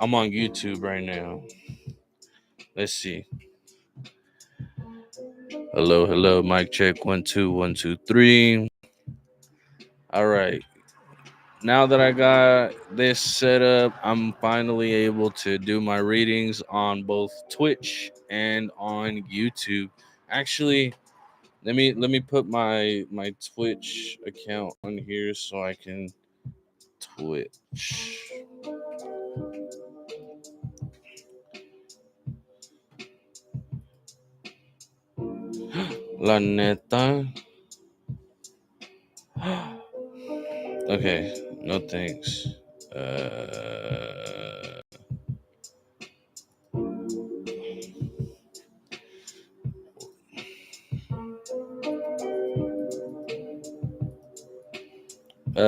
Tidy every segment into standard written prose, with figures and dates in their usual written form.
I'm on YouTube right now. Let's see. Hello, hello. Mic check. 1 2 1 2 3. All right. Now that I got this set up, I'm finally able to do my readings on both Twitch and on YouTube. Actually, let me put my Twitch account on here so I can Twitch. La neta. Okay, no thanks. Uh, uh,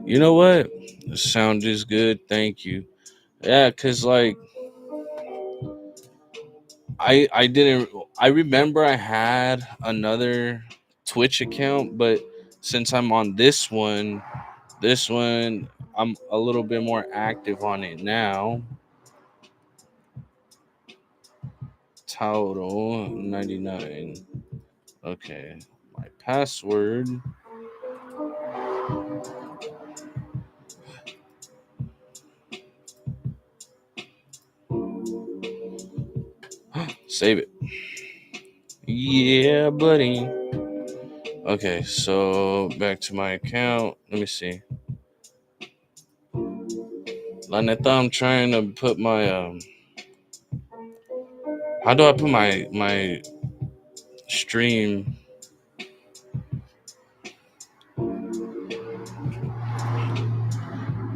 you know what? The sound is good. Thank you. Yeah, cause like I didn't. I remember I had another Twitch account, but since I'm on this one I'm a little bit more active on it now. Total 99. Okay, my password. Save it. Yeah, buddy. Okay, so back to my account. Let me see. La neta, I'm trying to put my how do I put my stream?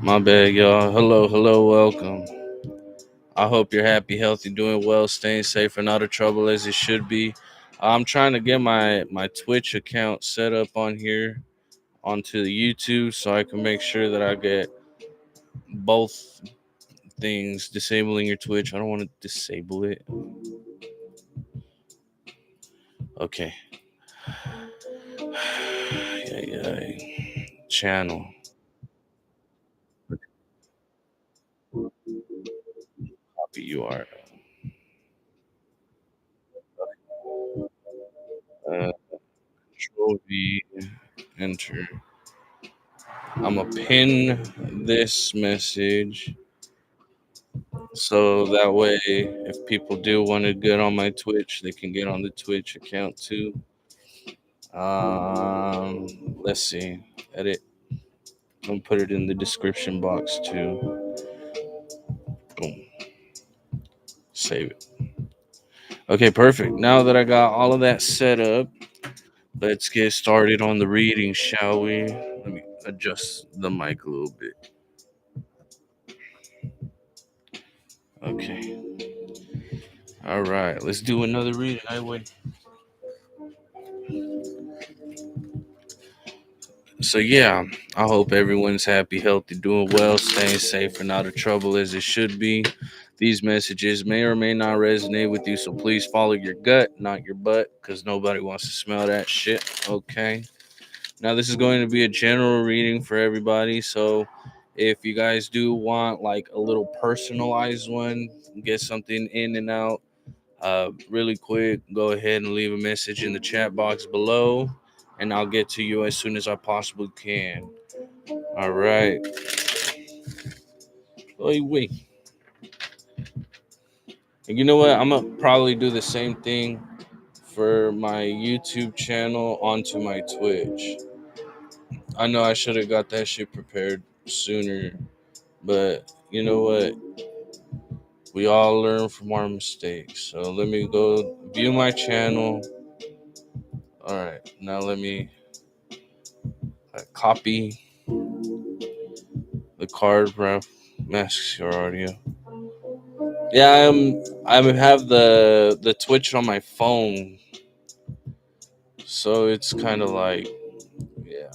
My bad, y'all. Hello, hello, welcome. I hope you're happy, healthy, doing well, staying safe, and out of trouble as it should be. I'm trying to get my Twitch account set up on here onto the YouTube so I can make sure that I get both things. Disabling your Twitch. I don't want to disable it. Okay. Yeah. Channel. Copy URL. Control V. Enter. I'm gonna pin this message so that way if people do want to get on my Twitch, they can get on the Twitch account too. Let's see. Edit. I'm gonna put it in the description box too. Boom. Save it. Okay, perfect. Now that I got all of that set up, let's get started on the reading, shall we? Let me adjust the mic a little bit. Okay. All right, let's do another reading. I would. So yeah, I hope everyone's happy, healthy, doing well, staying safe, and out of trouble as it should be. These messages may or may not resonate with you, so please follow your gut, not your butt, because nobody wants to smell that shit. Okay. Now this is going to be a general reading for everybody, so if you guys do want like a little personalized one, get something in and out really quick, go ahead and leave a message in the chat box below, and I'll get to you as soon as I possibly can. All right. Oy wait. And you know what? I'm gonna probably do the same thing for my YouTube channel onto my Twitch. I know I should have got that shit prepared sooner, but you know what? We all learn from our mistakes. So let me go view my channel. All right. Now let me copy the card ref masks your audio. Yeah, I have the Twitch on my phone, so it's kind of like yeah.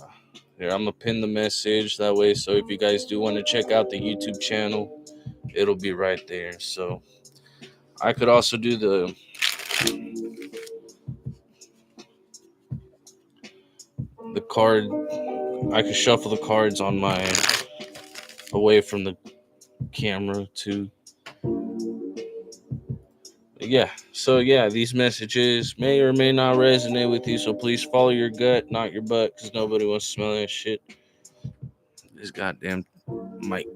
Here, I'm gonna pin the message that way, so if you guys do want to check out the YouTube channel, it'll be right there. So I could also do the card. I could shuffle the cards on my away from the camera too. Yeah. So yeah, these messages may or may not resonate with you. So please follow your gut, not your butt, because nobody wants to smell that shit. This goddamn mic.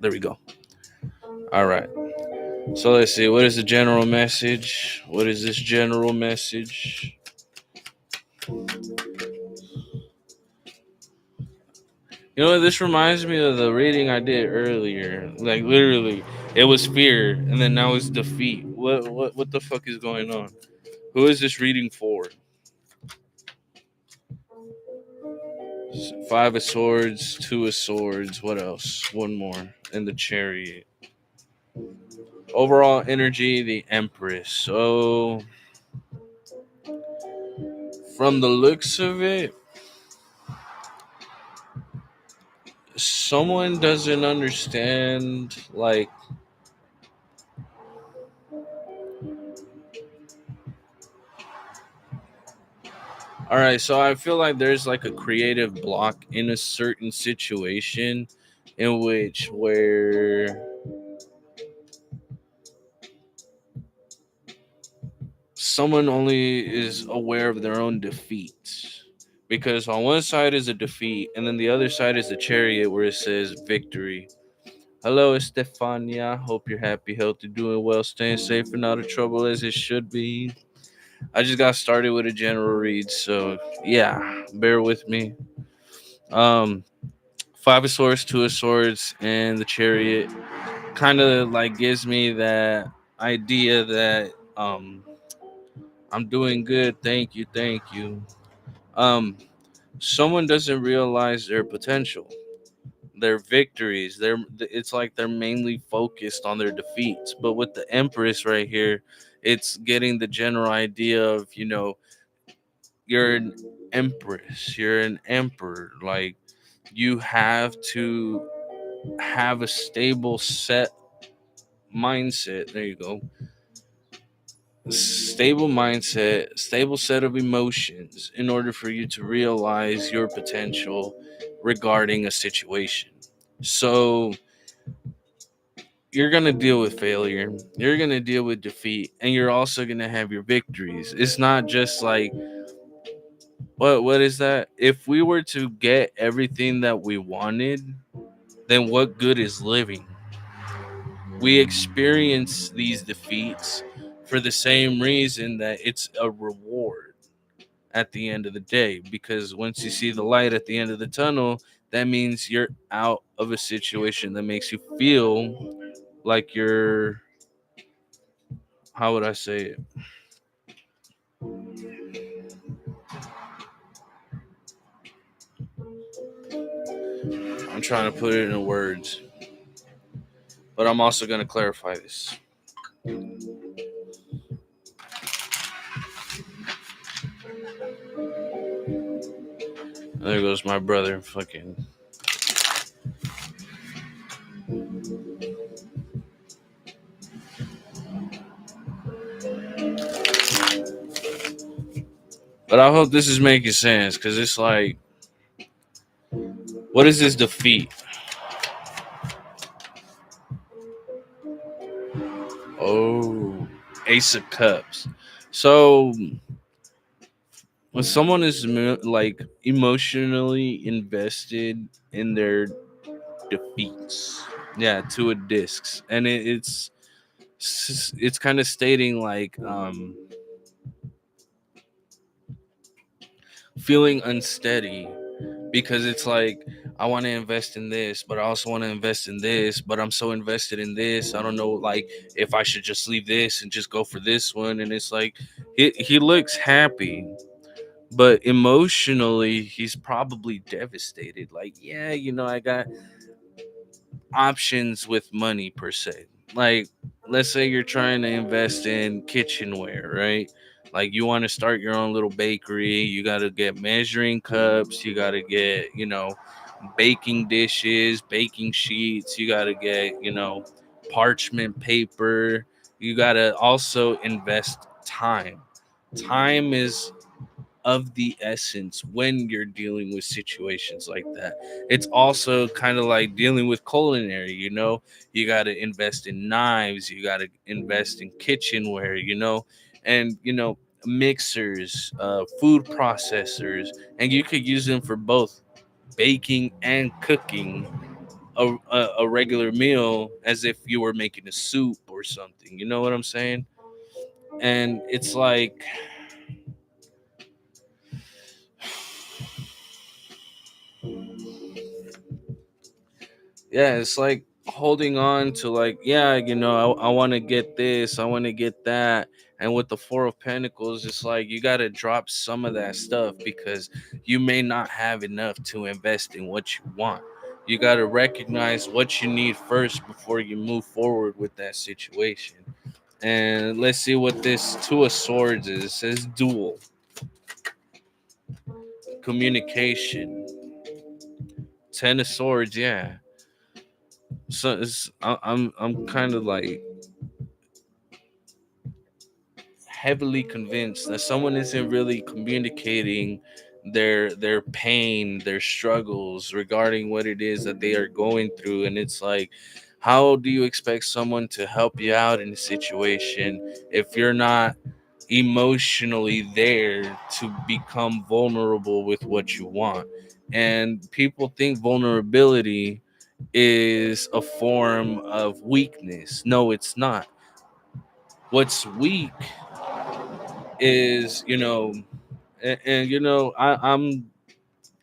There we go. All right. So let's see. What is the general message? What is this general message? You know what? This reminds me of the reading I did earlier. Like literally, it was fear, and then now it's defeat. What the fuck is going on? Who is this reading for? Five of Swords, Two of Swords. What else? One more, and the Chariot. Overall energy, the Empress. So, from the looks of it, someone doesn't understand like all right, so I feel like there's like a creative block in a certain situation in which where someone only is aware of their own defeats. Because on one side is a defeat, and then the other side is the chariot where it says victory. Hello, Estefania. Hope you're happy, healthy, doing well, staying safe, and out of trouble as it should be. I just got started with a general read, so yeah, bear with me. Um, Five of Swords, Two of Swords, and the Chariot kind of like gives me that idea that I'm doing good. Thank you, thank you. Um, Someone doesn't realize their potential, their victories. It's like they're mainly focused on their defeats. But with the Empress right here, it's getting the general idea of you're an empress, you're an emperor. Like you have to have a stable set mindset. There you go. Stable mindset, stable set of emotions in order for you to realize your potential regarding a situation. So you're going to deal with failure, you're going to deal with defeat, and you're also going to have your victories. It's not just like what is that? If we were to get everything that we wanted, then what good is living? We experience these defeats for the same reason that it's a reward at the end of the day, because once you see the light at the end of the tunnel, that means you're out of a situation that makes you feel like you're, how would I say it, I'm trying to put it in words, but I'm also going to clarify this. There goes my brother fucking. But I hope this is making sense, because it's like, what is this defeat? Oh, Ace of Cups. So when someone is like emotionally invested in their defeats, yeah, two of discs, and it's kind of stating like feeling unsteady, because it's like I want to invest in this, but I also want to invest in this, but I'm so invested in this, I don't know like if I should just leave this and just go for this one. And it's like he looks happy, but emotionally he's probably devastated. Like, yeah, I got options with money per se. Like, let's say you're trying to invest in kitchenware, right? Like, you want to start your own little bakery. You got to get measuring cups. You got to get, baking dishes, baking sheets. You got to get, parchment paper. You got to also invest time. Time is of the essence when you're dealing with situations like that. It's also kind of like dealing with culinary, you got to invest in knives, you got to invest in kitchenware, and mixers, food processors, and you could use them for both baking and cooking a regular meal as if you were making a soup or something. You know what I'm saying? And it's like, yeah, it's like holding on to, like, yeah, I want to get this, I want to get that. And with the Four of Pentacles, it's like you got to drop some of that stuff because you may not have enough to invest in what you want. You got to recognize what you need first before you move forward with that situation. And let's see what this Two of Swords is. It says dual communication. Ten of Swords, yeah. So I'm kind of like heavily convinced that someone isn't really communicating their pain, their struggles regarding what it is that they are going through. And it's like, how do you expect someone to help you out in a situation if you're not emotionally there to become vulnerable with what you want? And people think vulnerability is a form of weakness. No, it's not. What's weak is, and I'm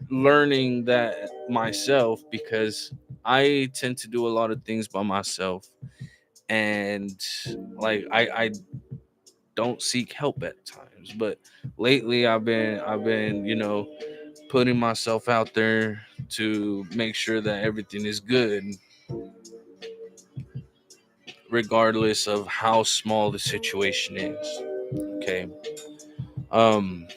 learning that myself because I tend to do a lot of things by myself, and like I don't seek help at times. But lately I've been putting myself out there to make sure that everything is good, regardless of how small the situation is. Okay. um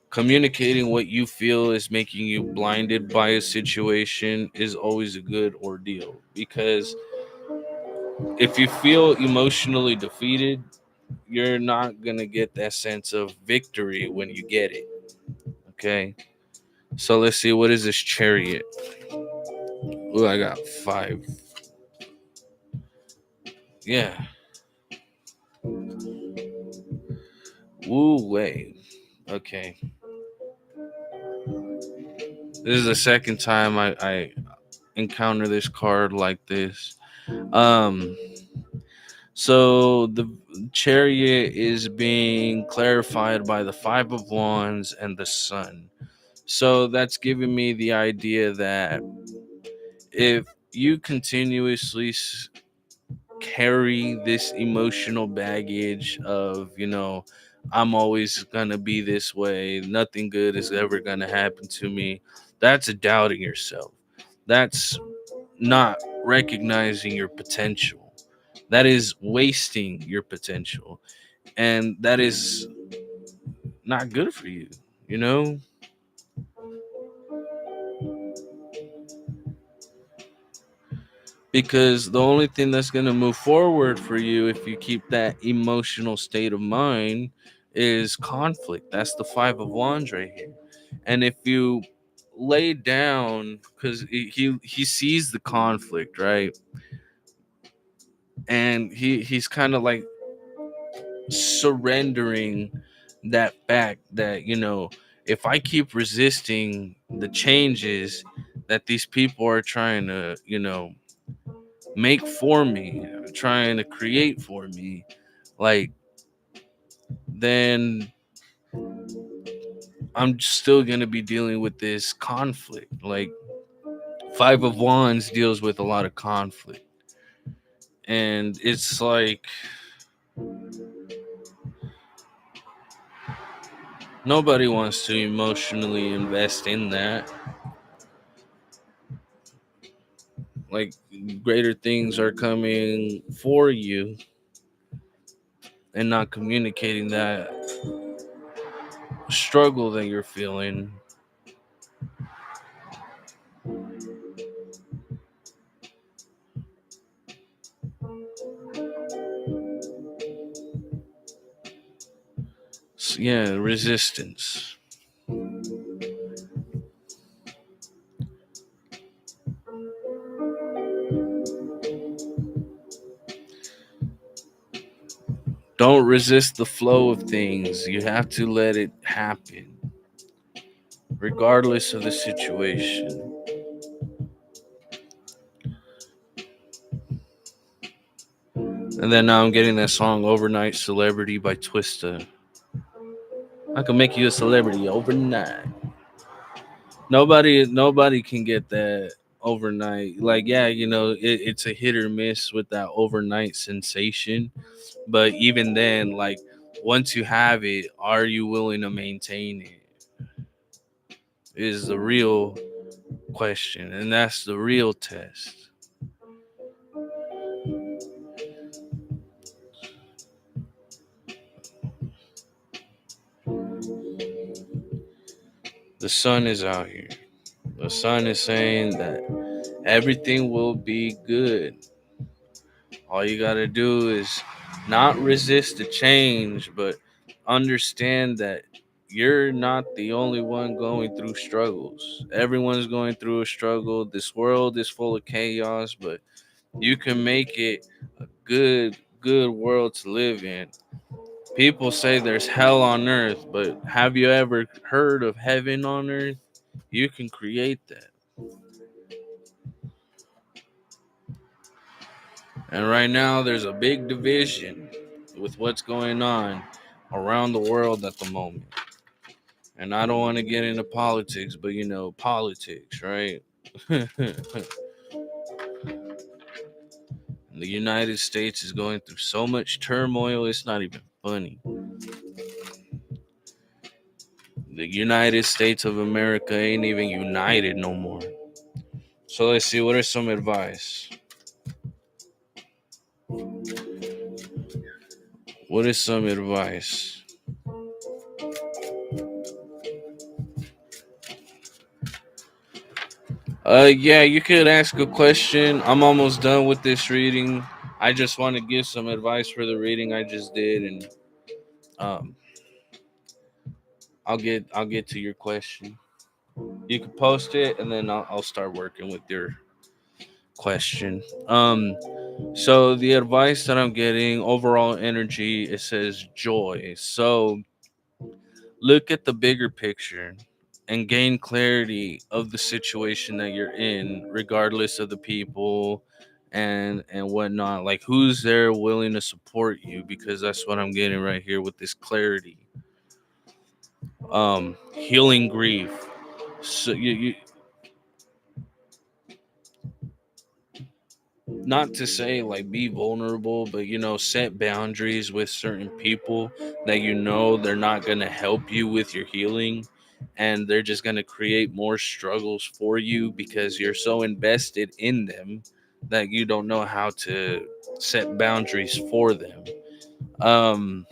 Communicating what you feel is making you blinded by a situation is always a good ordeal, because if you feel emotionally defeated, you're not gonna get that sense of victory when you get it. Okay, so let's see, what is this Chariot? Oh, I got five. Yeah. Woo way. Okay, this is the second time I encounter this card like this. um So the Chariot is being clarified by the Five of Wands and the Sun. So that's giving me the idea that if you continuously carry this emotional baggage of, I'm always going to be this way, nothing good is ever going to happen to me, that's doubting yourself. That's not recognizing your potential. That is wasting your potential. And that is not good for you, you know? Because the only thing that's going to move forward for you if you keep that emotional state of mind is conflict. That's the Five of Wands right here. And if you lay down, because he sees the conflict, right? And he's kind of like surrendering that fact that, if I keep resisting the changes that these people are trying to, make for me, trying to create for me, like, then I'm still going to be dealing with this conflict. Like, Five of Wands deals with a lot of conflict. And it's like nobody wants to emotionally invest in that. Like, greater things are coming for you, and not communicating that struggle that you're feeling. Yeah, resistance. Don't resist the flow of things. You have to let it happen, regardless of the situation. And then now I'm getting that song "Overnight Celebrity" by Twista. I can make you a celebrity overnight. Nobody can get that overnight. Like, yeah, it's a hit or miss with that overnight sensation. But even then, like, once you have it, are you willing to maintain it? Is the real question, and that's the real test. The sun is out here. The sun is saying that everything will be good. All you got to do is not resist the change, but understand that you're not the only one going through struggles. Everyone's going through a struggle. This world is full of chaos, but you can make it a good world to live in. People say there's hell on earth, but have you ever heard of heaven on earth? You can create that. And right now, there's a big division with what's going on around the world at the moment. And I don't want to get into politics, but politics, right? The United States is going through so much turmoil, it's not even funny. The United States of America ain't even united no more. So let's see, what are some advice? What is some advice? Yeah, you could ask a question. I'm almost done with this reading. I just want to give some advice for the reading I just did, and um, I'll get to your question. You can post it, and then I'll start working with your question. So the advice that I'm getting, overall energy, it says joy. So look at the bigger picture and gain clarity of the situation that you're in, regardless of the people and whatnot. Like, who's there willing to support you? Because that's what I'm getting right here with this clarity. Healing grief. So you not to say like be vulnerable, but set boundaries with certain people that they're not going to help you with your healing, and they're just going to create more struggles for you because you're so invested in them that you don't know how to set boundaries for them. um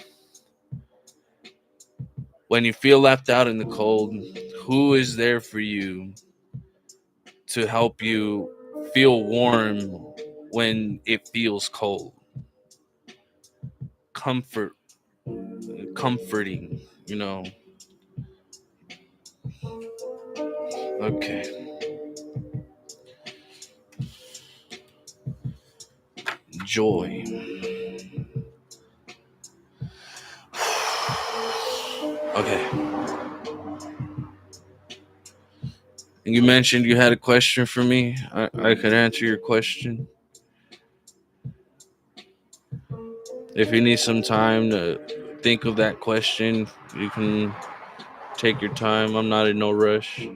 when you feel left out in the cold, who is there for you to help you feel warm when it feels cold? Comfort, comforting, Okay. Joy. Okay. And you mentioned you had a question for me. I could answer your question. If you need some time to think of that question, you can take your time. I'm not in no rush.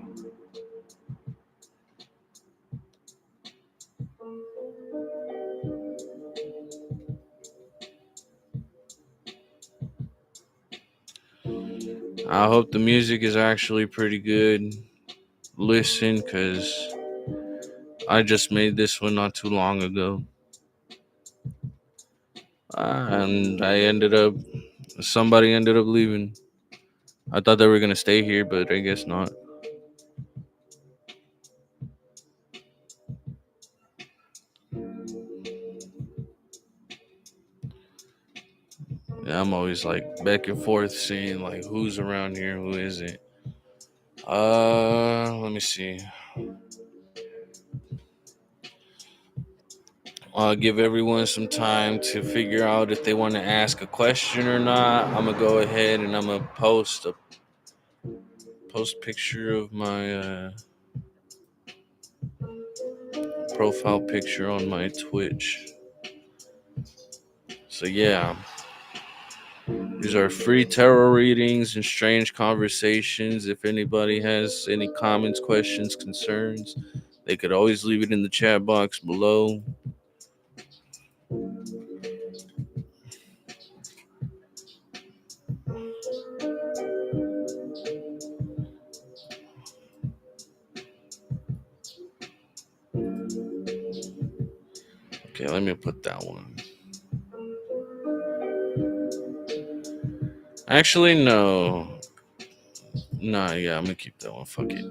I hope the music is actually pretty good. Listen, because I just made this one not too long ago. And somebody ended up leaving. I thought they were going to stay here, but I guess not. I'm always like back and forth seeing like who's around here, who isn't. Let me see. I'll give everyone some time to figure out if they want to ask a question or not. I'm gonna go ahead and I'm gonna post picture of my profile picture on my Twitch. So yeah, these are free tarot readings and strange conversations. If anybody has any comments, questions, concerns, they could always leave it in the chat box below. Okay, let me put that one. Actually, no. Nah, yeah, I'm gonna keep that one. Fuck it.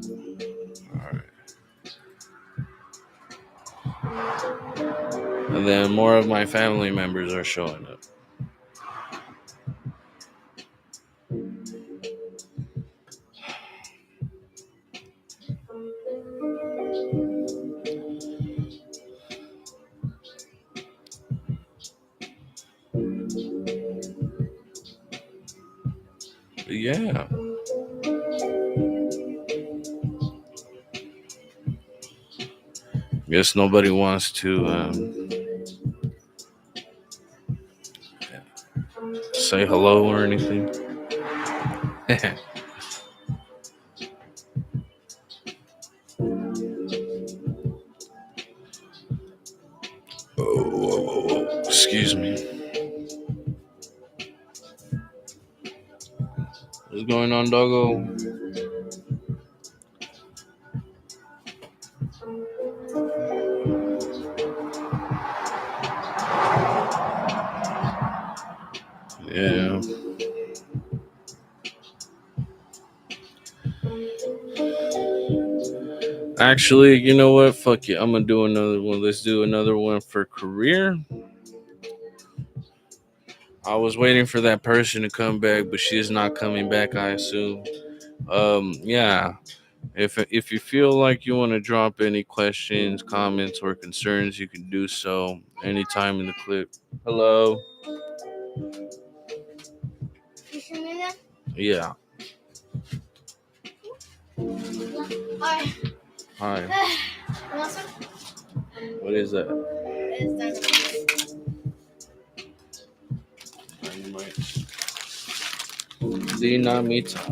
Alright. And then more of my family members are showing up. But yeah. Guess nobody wants to say hello or anything. Oh, excuse me. What's going on, doggo? Yeah. Actually, you know what? Fuck it. I'm gonna do another one. Let's do another one for career. I was waiting for that person to come back, but she is not coming back, I assume. Yeah. If you feel like you want to drop any questions, comments, or concerns, you can do so anytime in the clip. Hello. Yeah. Hi. Hi. What is that? Dynamite. Dinamita.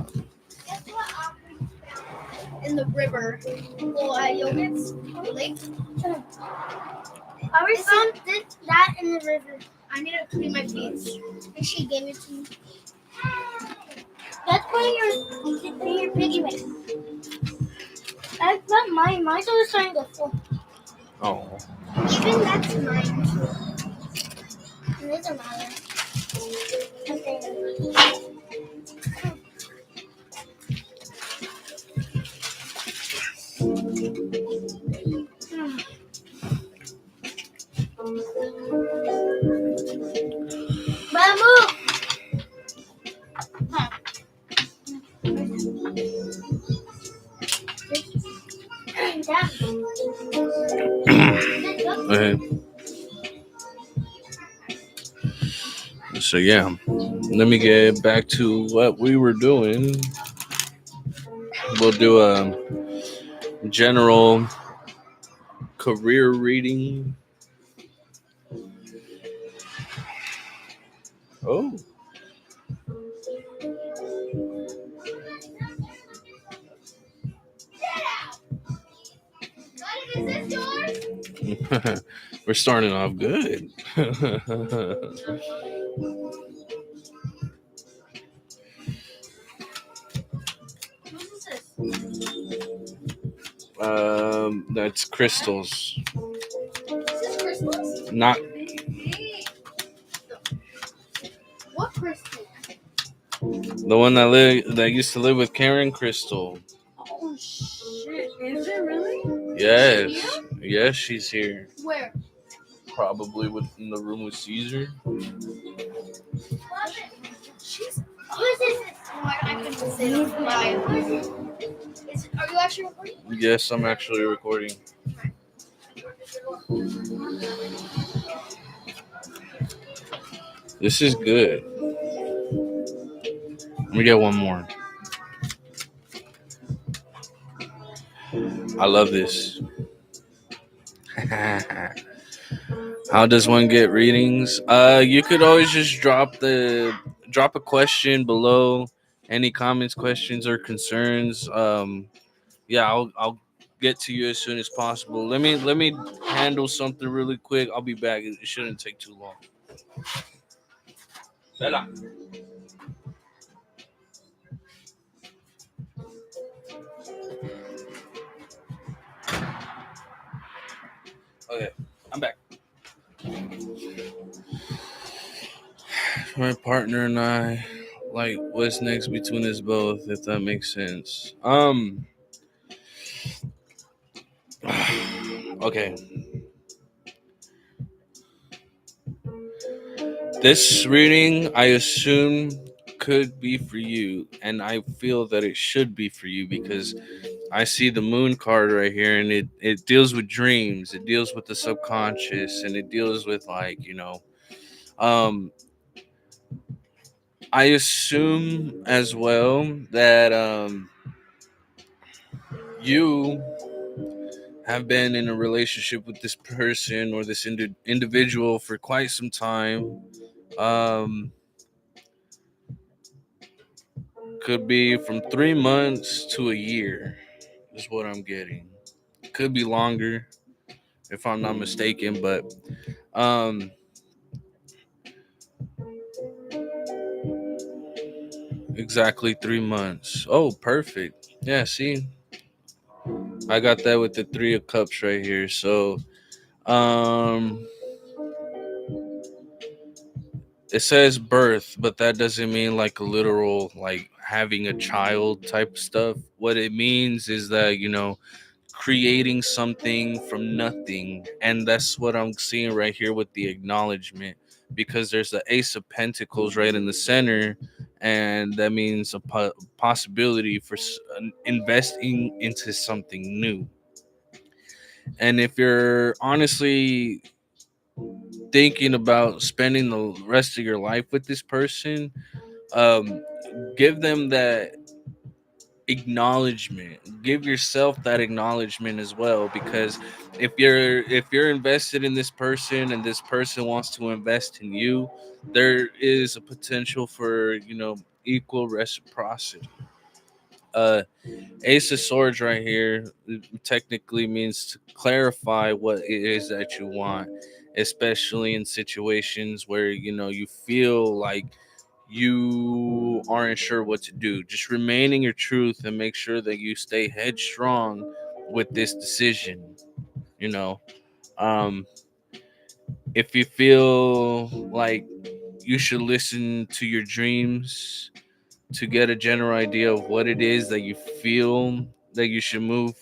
In the river. Well, at Yogurt's lake. I always found that in the river. I need to clean my feet. And she gave it to me. That's why your piggy bank. That's not mine. Mine's always starting to full. Oh. Even that's mine. It doesn't matter. Okay. Move. Okay. So yeah, let me get back to what we were doing. We'll do a general career reading. Oh. We're starting off good. That's crystals. Is this crystals? Not What crystal? the one that used to live with Karen Crystal. Oh shit! Is it really? Yes, yes, she's here. Where? Probably in the room with Caesar. I couldn't say it. Are you actually recording? Yes, I'm actually recording. This is good. Let me get one more. I love this. How does one get readings? You could always just drop a question below. Any comments, questions, or concerns. Yeah, I'll get to you as soon as possible. Let me handle something really quick. I'll be back. It shouldn't take too long. Bella. Okay, I'm back. My partner and I, like, what's next between us both, if that makes sense. Okay. This reading, I assume, could be for you, and I feel that it should be for you because I see the moon card right here, and it deals with dreams, it deals with the subconscious, and it deals with, like, um, I assume as well that you have been in a relationship with this person or this individual for quite some time. Um, could be from 3 months to a year, is what I'm getting. Could be longer if I'm not mistaken, but um, exactly 3 months. Oh, perfect. Yeah, see, I got that with the Three of Cups right here. So, um, it says birth, but that doesn't mean like a literal, like having a child type stuff. What it means is that, creating something from nothing. And that's what I'm seeing right here with the acknowledgement, because there's the Ace of Pentacles right in the center. And that means a possibility for investing into something new. And if you're honestly thinking about spending the rest of your life with this person, um, give them that acknowledgement, give yourself that acknowledgement as well, because if you're invested in this person and this person wants to invest in you, there is a potential for equal reciprocity. uh Ace of Swords right here technically means to clarify what it is that you want, especially in situations where you feel like you aren't sure what to do. Just remain in your truth and make sure that you stay headstrong with this decision. You know, um, if you feel like you should listen to your dreams to get a general idea of what it is that you feel that you should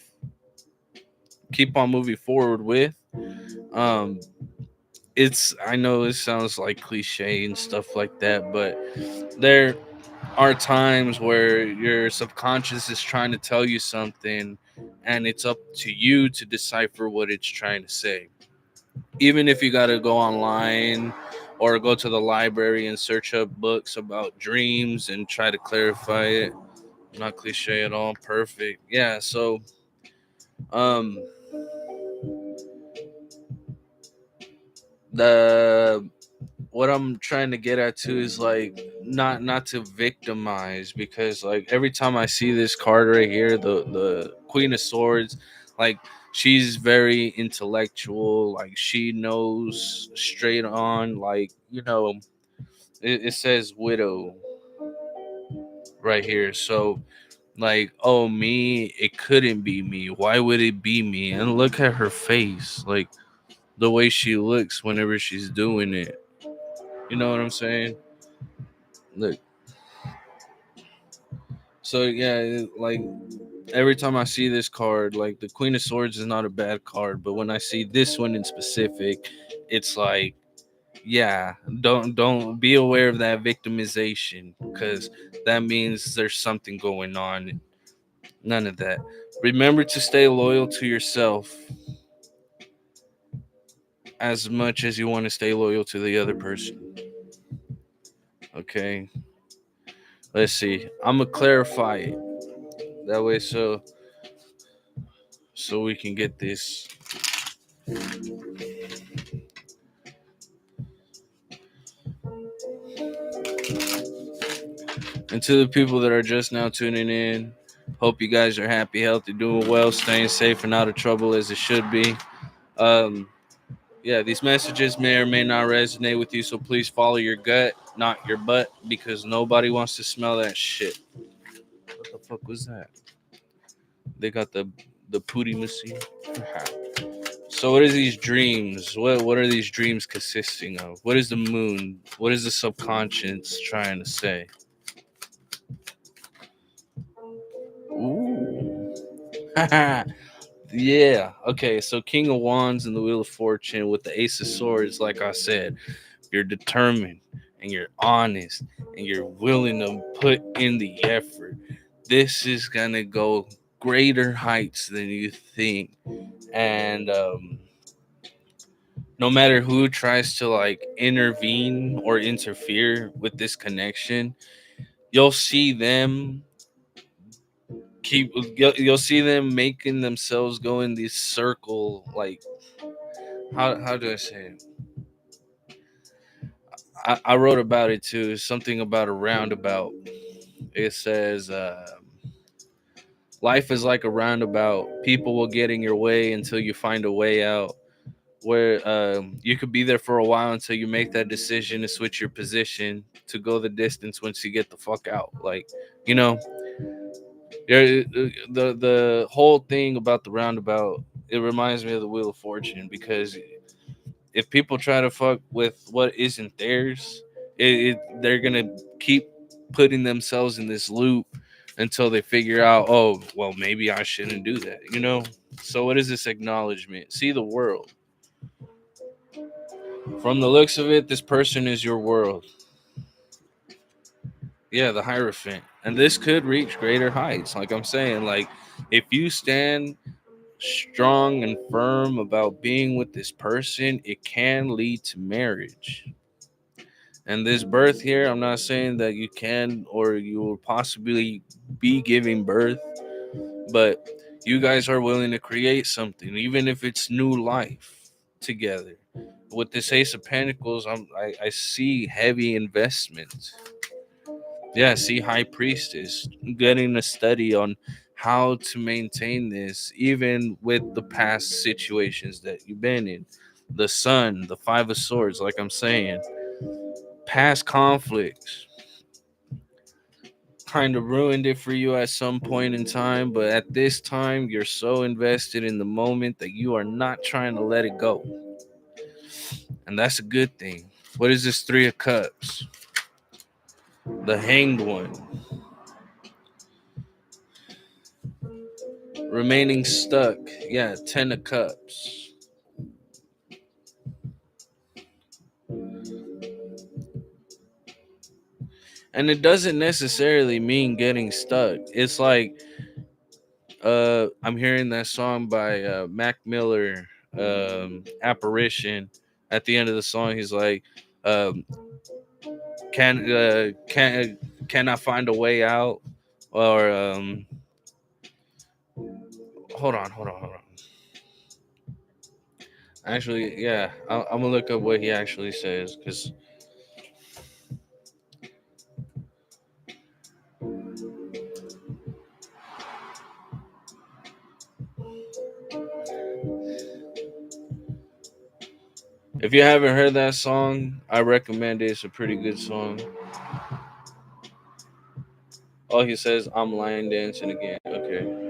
keep on moving forward with. Um, I know it sounds like cliche and stuff like that, but there are times where your subconscious is trying to tell you something, and it's up to you to decipher what it's trying to say. Even if you got to go online or go to the library and search up books about dreams and try to clarify it. Not cliche at all. Perfect. Yeah. So, um, the what I'm trying to get at too is like not to victimize, because like every time I see this card right here, the Queen of Swords, like she's very intellectual, like she knows straight on, like it says widow right here. So like, oh, me, it couldn't be me. Why would it be me? And look at her face, like the way she looks whenever she's doing it. You know what I'm saying? Look. So yeah, like every time I see this card, like the Queen of Swords is not a bad card, but when I see this one in specific, it's like, Yeah, don't be aware of that victimization, because that means there's something going on. None of that. Remember to stay loyal to yourself as much as you want to stay loyal to the other person. Okay, let's see. I'm gonna clarify it that way, so we can get this. And to the people that are just now tuning in, hope you guys are happy, healthy, doing well, staying safe, and out of trouble as it should be. Um, yeah, these messages may or may not resonate with you, so please follow your gut, not your butt, because nobody wants to smell that shit. What the fuck was that? They got the pooty machine. So what are these dreams? What are these dreams consisting of? What is the moon? What is the subconscious trying to say? Ooh. Yeah. Okay. So King of Wands and the Wheel of Fortune with the Ace of Swords, like I said, you're determined and you're honest and you're willing to put in the effort. This is gonna go greater heights than you think, and no matter who tries to like intervene or interfere with this connection, you'll see them you'll see them making themselves go in this circle. Like, how do I say it? I wrote about it too. Something about a roundabout. It says, life is like a roundabout. People will get in your way until you find a way out. Where you could be there for a while until you make that decision to switch your position to go the distance once you get the fuck out. Like, you know, the whole thing about the roundabout, it reminds me of the Wheel of Fortune, because if people try to fuck with what isn't theirs, they're gonna keep putting themselves in this loop until they figure out, oh, well, maybe I shouldn't do that, you know? So, what is this acknowledgement? See the world. From the looks of it, this person is your world. Yeah, the Hierophant. And this could reach greater heights. Like I'm saying, like, if you stand strong and firm about being with this person, it can lead to marriage. And this birth here, I'm not saying that you can or you will possibly be giving birth, but you guys are willing to create something, even if it's new life together. With this Ace of Pentacles, I see heavy investment. Yeah, see High Priestess getting a study on how to maintain this, even with the past situations that you've been in. The Sun, the Five of Swords, like I'm saying, past conflicts kind of ruined it for you at some point in time, but at this time, you're so invested in the moment that you are not trying to let it go. And that's a good thing. What is this Three of Cups? The Hanged One. Remaining stuck. Yeah, Ten of Cups. And it doesn't necessarily mean getting stuck. It's like I'm hearing that song by Mac Miller, Apparition. At the end of the song, he's like, um, can I find a way out? Or hold on. Actually, yeah, I'm gonna look up what he actually says, because if you haven't heard that song, I recommend it. It's a pretty good song. Oh, he says I'm line dancing again. Okay.